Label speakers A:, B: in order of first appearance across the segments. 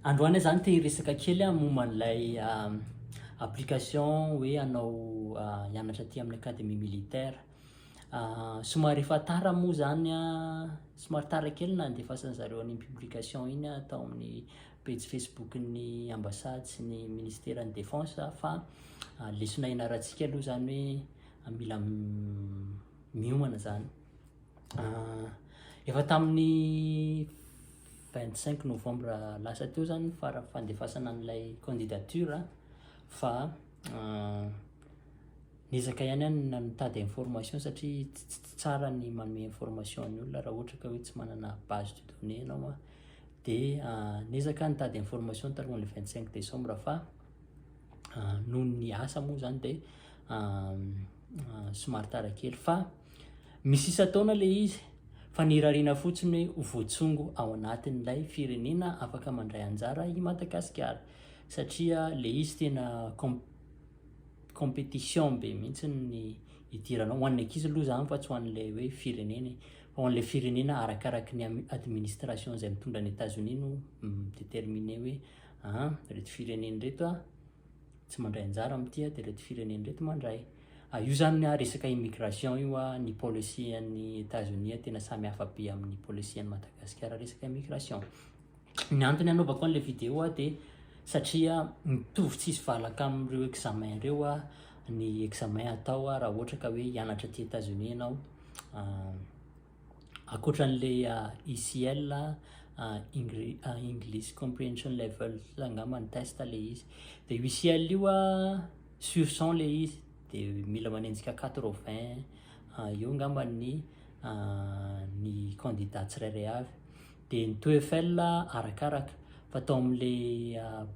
A: Androany zany te hiresaka kely momban'ilay application hoe anao hianatra aty amin'ny académie militaire. Somary efa tara moa zany somary tara kely nandefasan'ny zareo an'iny publication iny tao amin'ny page Facebook-ny ambassade sy ny ministère-ny défense fa lesona ianarantsika aloha zany hoe mila miomana zany. Efa tamin'ny 25 novembre lasa teo zany fandefasana an'ilay candidature fa niezaka ihany mitady information satria tsy tsara ny manome information ny olona raha ohatra ka hoe tsy manana base de données ianao dia niezaka nitady information talohan'le 25 décembre fa noho ny asa moa zany dia somary tara kely fa misy isa taona le izy fa nirariana fotsiny hoe voatsongo ao anatin'ilay firenena afaka mandray anjara i Madagasikara satria le izy tena compétition be mihitsy ny idiranao ho an'ny ankizy aloha zany fa tsy ho an'ilay hoe firenena fa ho an'ilay firenena arakaraky ny administration izay mitondra ny États-Unis no déterminer hoe reto firenena reto tsy mandray anjara amin'ity dia reto firenena reto mandray. Io zany resaka immigration io ny policy an'ny États-Unis tena samy hafa be amin'ny policy an'ny Madagasikara resaka immigration. Ny antony anaovako an'ilay vidéo dia satria mitovy tsisy valaka amin'ireo examen ireo ny examen atao raha ohatra ka hoe hianatra aty États-Unis ianao ankoatran'le ECL English comprehension level angamba ny test le izy dia io ECL io sur 100 le izy dia mila manenjika 80 eo angamba ny candidat tsirairay avy. Dia ny TOEFl arakaraka fa tao amin'le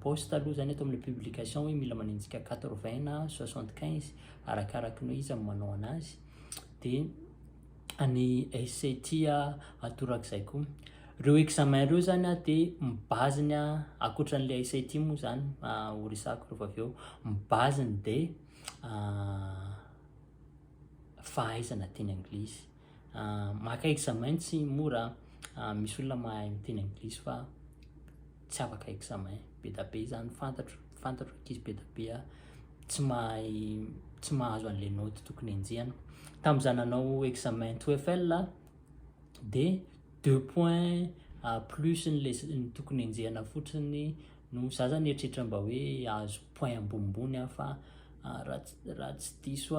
A: poste aloha zany atao amin'le publication hoe mila manenjika 80 na 75 arakaraka ny izy manao anazy. Dia ny SAT atorak'izay koa ireo examen ireo zany dia mibaziny ankoatran'le SAT moa zany ho resako rehefa avy eo mibaziny dia fahaizana teny anglisy. Maka examen tsy mora misy olona mahay miteny anglisy fa tsy afaka examen be da be zany fantatro ankizy be da be tsy mahazo an'le note tokony enjehana. Tamin'izaho nanao examen TOEFL dia 2 points plus ny tokony enjehana fotsiny no za zany eritreritra mba hoe azo point ambonimbony fa raha tsy diso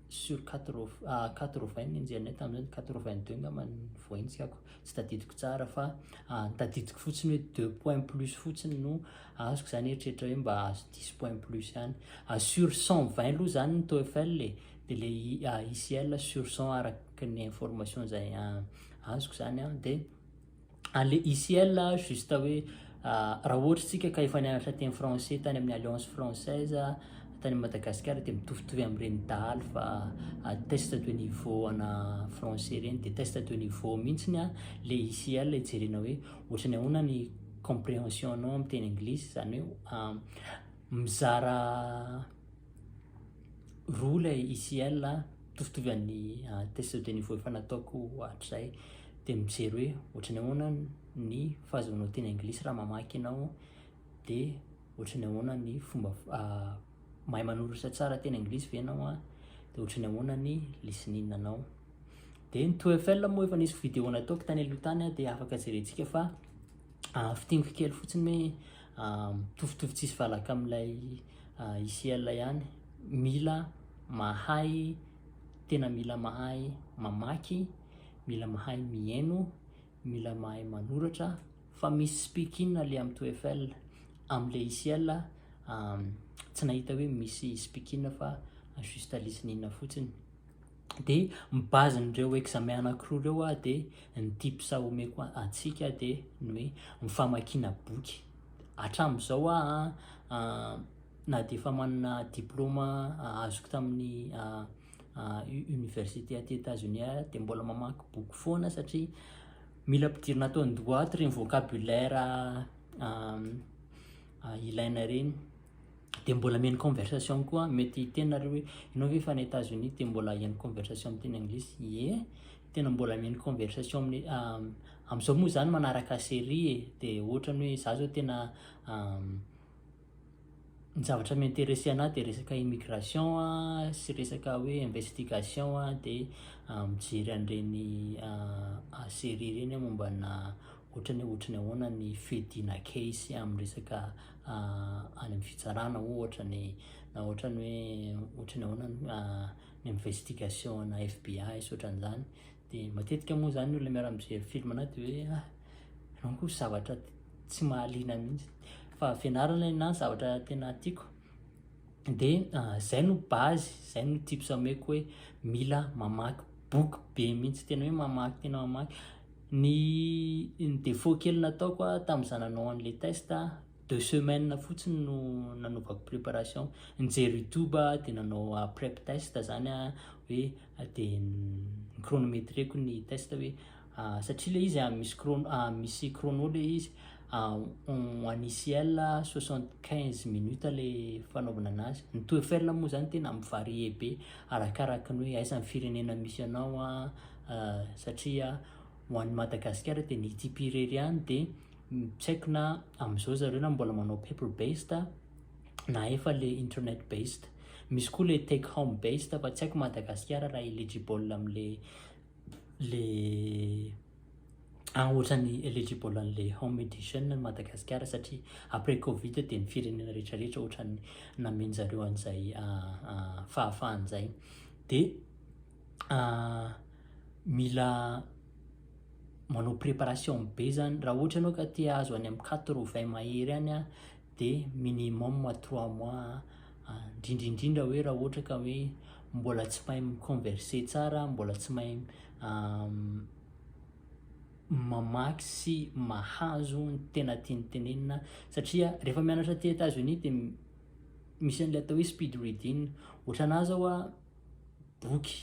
A: sur 80 enjehanay tamin'izay 82 ngamba ny voahintsika tsy tadidiko tsara fa tadidiko fotsiny hoe 2 points plus fotsiny no azoko zany eritreritra hoe mba azo 10 points plus ihany sur 120 aloha zany ny TOEFL dia le ECL sur 100 araka ny information zay azoko zany dia le ECL juste hoe raha ohatra tsika ka efa nianatra teny français tany amin'ny alliance française tany Madagasikara dia mitovitovy amin'ireny dahalo fa test de niveau ana français ireny dia test de niveau mihitsiny le ECL jerena hoe ohatrany ahoana ny compréhension anao amin'ny teny anglisy zany hoe mizara roa ilay ECL mitovitovy amin'ny test de niveau efa nataoko hatrizay dia mijery hoe ohatrany ahoana ny fahazoanao teny anglisy raha mamaky ianao dia ohatrany ahoana ny fomba mahay manoratra tsara teny anglisy ve ianao dia ohatrany ahoana ny listening anao. Dia ny TOEFL moa efa nisy vidéo nataoko tany aloha tany dia afaka jerentsika fa fitingiko kely fotsiny hoe mitovitovy tsisy valaka amin'ilay ECL ihany. Mila mahay tena mila mahay mamaky, mila mahay mihaino, mila mahay manoratra fa misy speaking le amin'ny TOEFL. Amin'le ECL tsy nahita hoe misy speaking fa juste listening fotsiny. Dia mibazin'ireo examen anankiroa ireo dia ny tips omeko antsika dia ny hoe mifamakiana boky. Hatramin'izao na dia efa manana diplôma azoko tamin'ny université aty États-Unis dia mbola mamaky boky foana satria mila ampidirina atao an-doha ato ireny vocabulaire ilaina ireny de mbola mihaino conversation koa mety tenareo hoe ianao ve fa any États-Unis de mbola hihaino conversation amin'ny teny anglisy ie tena mbola mihaino conversation amin'ny am'zao moa zany manaraka série de ohatrany hoe za zao tena ny zavatra m'intéressé anahy de resaka immigration sy resaka hoe investigation de mijery an'ireny série reny mombana ohatrany ahoana ny fidina case am'resaka any amin'ny fitsarana ohatrany na ohatrany ahoana ny investigation na FBI sy ohatran'izany de matetika moa zany olona miara-mijery film anahy de hoe ianao koa zavatra tsy mahaliana mihitsy fa fianarana na zavatra tena tiako de zay no base zay no tips ameko hoe mila mamaky boky be mihitsy tena hoe mamaky tena mamaky ny défaut kely nataoko tam'za nanao an'le test 2 semaines fotsiny no nanaovako préparation nijery YouTube de nanao prep test zany hoe de chronométreko ny test hoe satria le izy misy chrono le izy en ECL 75 minutes le fanaovana anazy ny TOEFl moa zany tena mivarie be arakaraka ny hoe aiza ny firenena misy anao satria ho an'ny Madagasikara de ny ITP rery any de tsy haiko na am'zao zareo na mbola manao paper based na efa le internet based misy koa le take home based fa tsy haiko Madagasikara raha eligible am'le ohatrany eligible an'le home edition Madagasikara satria après Covid de ny firenena rehetrarehetra ohatrany nameny zareo an'izay fahafahan'izay de mila manao préparation be zany raha ohatra anao ka te azo any amin'ny 80 mahery any de minimum 3 mois indrindrindrindra hoe raha ohatra ka hoe mbola tsy mahay miconverser tsara mbola tsy mahay mamaky sy mahazo ny tena tiany satria rehefa mianatra ty États-Unis de misy an'le atao hoe speed reading ohatranahy zao boky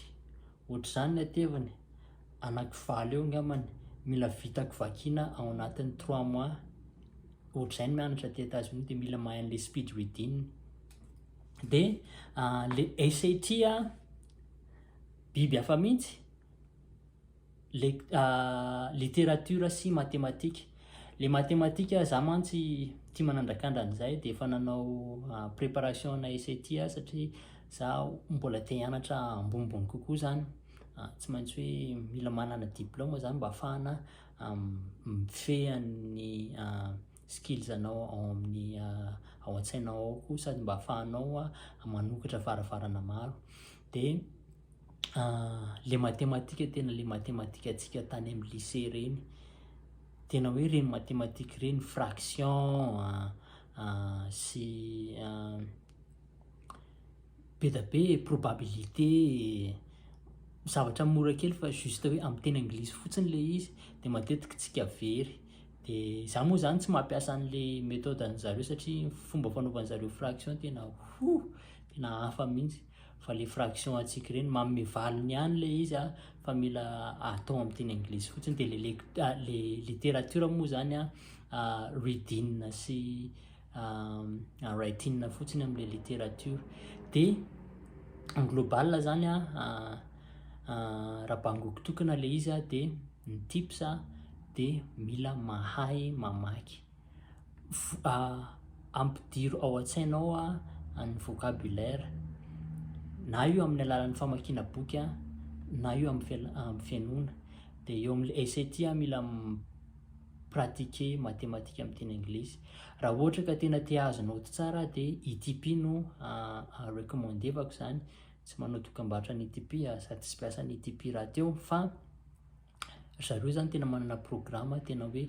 A: ohatr'izany ny atevany anaky 9 eo ngamany mila vitako vakina ao anatin'ny 3 mois ohatr'izay ny mianatra ty États-Unis de mila mahay an'le speed reading de le SAT biby hafa mihitsy littérature sy mathématique le mathématique za mantsy tia manandrakandran'izay de efa nanao préparation na SAT satria za mbola te hianatra ambonimbony kokoa zany tsy maintsy hoe mila manana diplôme zany mba ahafahana mifehan'ny skills anao ao amin'ny ao an-tsainao ao koa sady mba ahafahanao manokatra farafarana maro de le mathématique tena le mathématique atsika tany amin'ny lycée reny tena hoe reny mathématique reny fraction sy be da be probabilité zavatra mora kely fa juste hoe amin'ny teny anglisy fotsiny le izy de matetika tsika very de za moa zany tsy mampiasa an'le méthode an'zareo satria fomba fanaovan'zareo fraction tena hafa mihitsy fa le fraction atsika reny manome valiny ihany le izy fa mila atao amin'ny teny anglisy fotsiny de le littérature moa zany reading sy writing fotsiny am'le littérature de en global zany raha bangoko tokana le izy de ny tips de mila mahay mamaky ampidiro ao an-tsainao ny vocabulaire na io amin'ny alalan'ny famakiana boky na io amin'ny fianoana de eo amin'le SAT mila pratiquer mathématique amin'ny teny anglisy raha ohatra ka tena te azo note tsara de ITP no recommandevako zany tsy manao dokam-barotra ny ITP sady tsy piasa ny ITP raha teo fa zareo zany tena manana programme tena hoe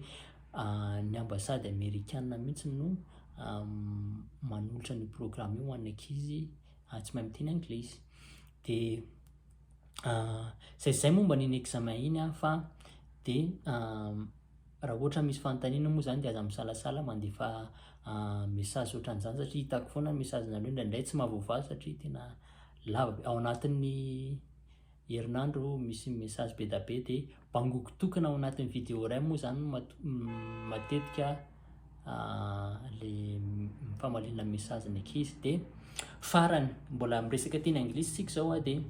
A: ny ambassade américaine mihitsy no manolotra ny programme io ho an'ny ankizy tsy mahay miteny anglisy de zay momba n'iny examen iny fa de raha ohatra misy fanontaniana moa zany de aza misalasala mandefa message ohatran'izany satria hitako foana ny message nareo indraindray tsy mahavoavazy satria tena lava be ao anatin'ny herinandro misy message be da be de bangoko tokana ao anatin'ny vidéo ray moa zany matetika le famalina message ny ankizy. De farany mbola miresaka teny anglisy sika zao a de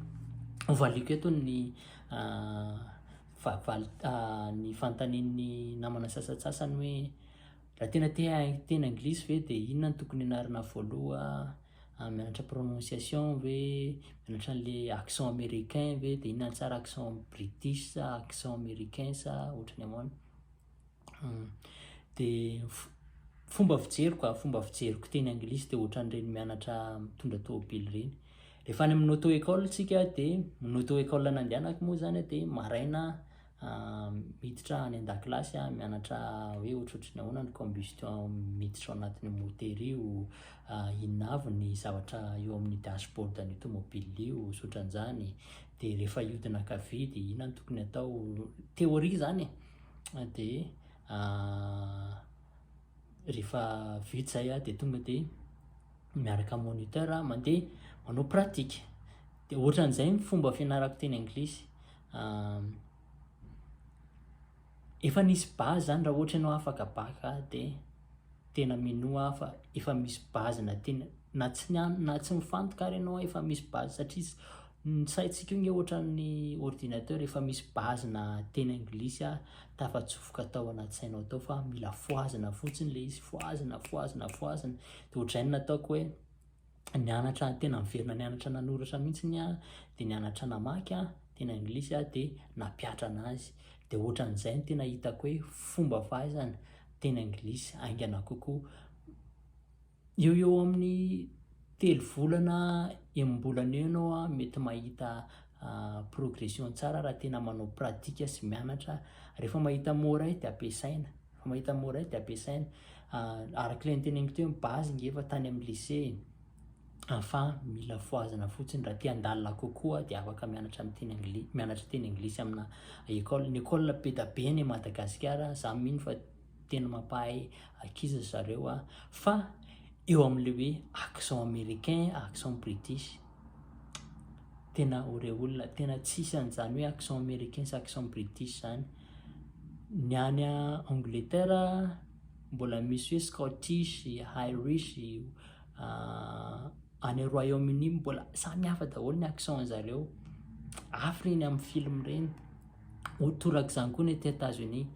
A: valiko eto ny ny fantanin'ny namana sasatsasany hoe raha tena teny anglisy ve de inona ny tokony anarina voaloha, mianatra prononciation ve, mianatra an'le accent américain ve, de inona ny tsara accent british sa accent américain sa ohatrany ahoana. De fomba fijeriko teny anglisy de ohatran'ireny mianatra mitondra tômôbily reny. Rehefa any amin'ny auto-école tsika de ny auto-école nandehanako moa zany de maraina miditra any an-dakilasy mianatra hoe ohatrohatrany ahoana ny combustion miditra ao anatin'ny motera io, inona avy ny zavatra eo amin'ny dashboard ny tômôbily io, sotran'izany. De rehefa iodina kavia de inona ny tokony atao, théorie zany de rehefa vita zay de tonga de miaraka moniteur mandeha manao pratika. De ohatran'izay ny fomba fianarako teny anglisy. Efa nisy base zany raha ohatra ianao afaka baka de tena minoa fa efa misy base na tena na tsy mifantoka ary ianao efa misy base satria ny saintsika io nge ohatran'ny ordinateur efa misy base na teny anglisy tafatsofoka tao anaty sainao tao fa mila foazina fotsiny le izy, foazina. De ohatr'izay nataoko hoe nianatra tena miverina nianatra nanoratra mihitsiny de nianatra namaky teny anglisy de napiatra anazy. De ohatran'izay ny tena hitako hoe fomba fahaizana teny anglisy aingana kokoa. Eo amin'ny 3 volana enim-bolana eo ianao mety mahita progression tsara raha tena manao pratika sy mianatra. Rehefa mahita mora de ampiasaina, arak'ilay niteneniko teo base nge efa tany amin'ny lycée, fa mila foazina fotsiny raha te handalina kokoa de afaka mianatra teny anglisy amina école. Ny école be da be any Madagasikara, za mino fa tena mampahay ankizy zareo fa eo am'le hoe accent américain, accent british tena ore olona tena tsisy an'izany hoe accent américain sy accent british zany. Ny any Angleterre mbola misy hoe Scottish, Irish, any Royaume-Uni mbola samy hafa daholo ny accent zareo, hafa reny amin'ny film reny. Torak'izany koa ny aty États-Unis.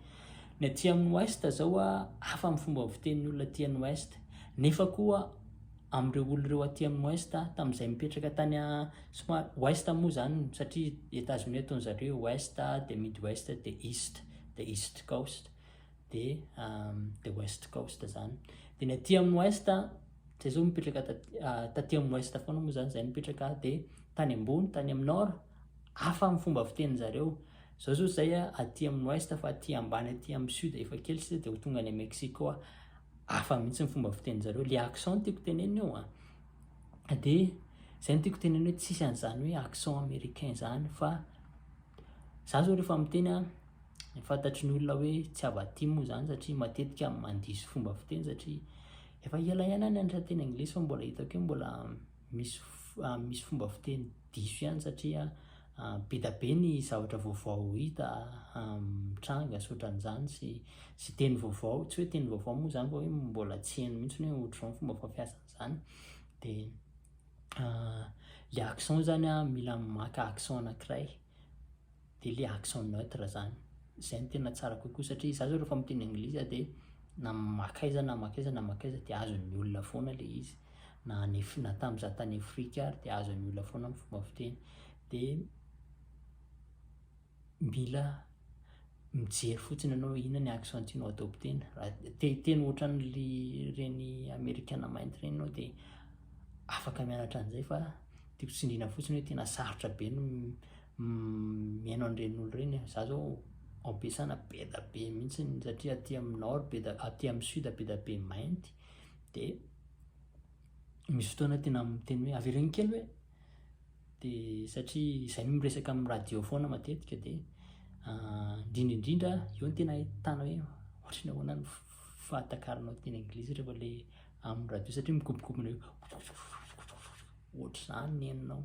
A: Ny aty amin'ny ouest zao hafa amin'ny fomba fitenin'ny olona aty amin'ny ouest, nefa koa am'ireo olon'ireo aty amin'ny ouest tam'izay mipetraka tany somary ouest moa zany satria États-Unis ataon'zareo ouest de mid-west de east coast de west coast zany. De ny aty amin'ny ouest zay zao mipetraka taty amin'ny ouest foana moa zany zay mipetraka de tany ambony tany amin'ny nord hafa amin'ny fomba fitenin'zareo. Zao zay aty amin'ny ouest fa aty ambany aty amin'ny sud efa kely sisa de ho tonga any Mexique hafa mihitsy ny fomba fitenin'zareo. Le accent tiako tenena io de zay no tiako tenena hoe tsisy an'izany hoe accent américain zany fa za zao rehefa miteny fantatry ny olona hoe tsy avaty moa zany satria matetika mandiso fomba fiteny satria efa ela nianatra teny anglisy fa mbola hitako hoe mbola misy fomba fiteny diso ihany satria be da be ny zavatra vaovao hita mitranga sotran'izany sy teny vaovao, tsy hoe teny vaovao moa zany fa hoe mbola tsy hainy mihitsy hoe ohatr'izao fomba fampiasan'izany. De le accent zany mila maka accent anankiray de le accent neutre zany, zay ny tena tsara kokoa satria za zao rehefa miteny anglisy de na makaiza de azon'ny olona foana le izy, na tam'za tany Afrika ary de azon'ny olona foana ny fomba fiteny. De mila mijery fotsiny ianao inona ny accent tianao adoptena. Raha te hiteny ohatran'reny amerikana mainty reny ianao de afaka mianatra an'izay fa tiako tsindriana fotsiny hoe tena sarotra be no mihaino an'ireny olo reny. Za zao ampiasana be da be mihitsy satria aty amin'ny nord aty amin'ny sud be da be mainty de misy fotoana tena miteny hoe averiny kely hoe de satria zay miresaka amin'ny radio foana matetika de indrindra eo ny tena ahitana hoe ohatrany ahoana ny fahatakaranao teny anglisy rehefa le amin'ny radio satria mikobokobona ohatr'izany ny heninao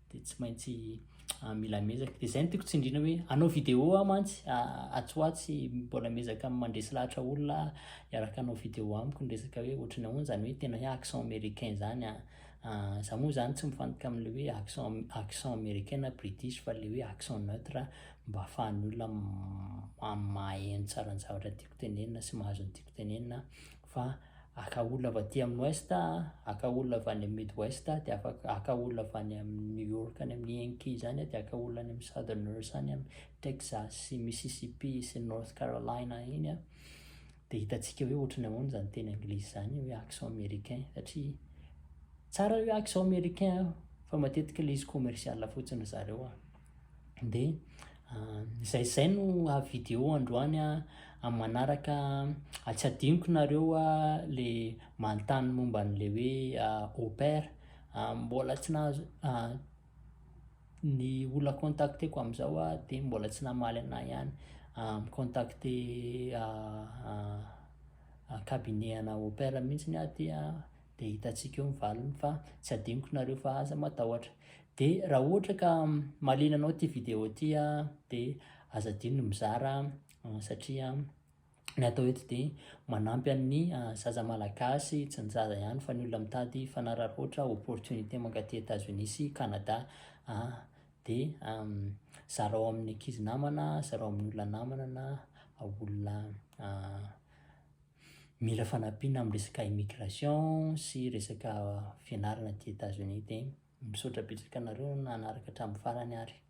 A: de tsy maintsy mila mezaka. De zay no tiako tsindrina hoe anao vidéo mantsy atsoatsy mbola mezaka mandresy lahatra olona iaraka anao vidéo amiko ny resaka hoe ohatrany ahoana zany hoe tena hoe accent américain zany za moa zany tsy mifantoka am'le hoe accent américain na british fa le hoe accent neutre mba ahafahan'ny olona mahay ny tsara ny zavatra tiako tenenina sy mahazo ny tiako tenenina fa aka olona avy aty amin'ny ouest, aka olona avy any amin'ny mid-west, de aka olona avy any amin'ny New York any amin'ny Yankee zany de aka olona any amin'ny Southerners any amin'ny Texas sy Mississippi sy North Carolina iny de hitantsika hoe ohatrany ahoana zany teny anglisy zany hoe accent américain satria tsara hoe accent américain fa matetika le izy commercial fotsiny zareo de zay no vidéo androany amin'ny manaraka tsy adiniko nareo le manontany momba an'le hoe au pair mbola tsy nahazo ny olona contacteko am'izao de mbola tsy namaly anahy ihany micontacter cabinet ana au pair mihitsiny de hitantsika eo mivaliny fa tsy adiniko nareo fa aza matahotra. De raha ohatra ka mahaliana anao ty vidéo ty de aza adino mizara satria ny atao eto de manampy amin'ny zaza malagasy tsy ny zaza ihany fa ny olona mitady fanararoatra opportunité mankaty États-Unis sy Canada de zarao amin'ny ankizy namana, zarao amin'ny olona namana na olona mila fanampiana amin'ny resaka immigration sy resaka fianarana ty États-Unis de misaotra betsaka anareo nanaraka hatramin'ny farany ary.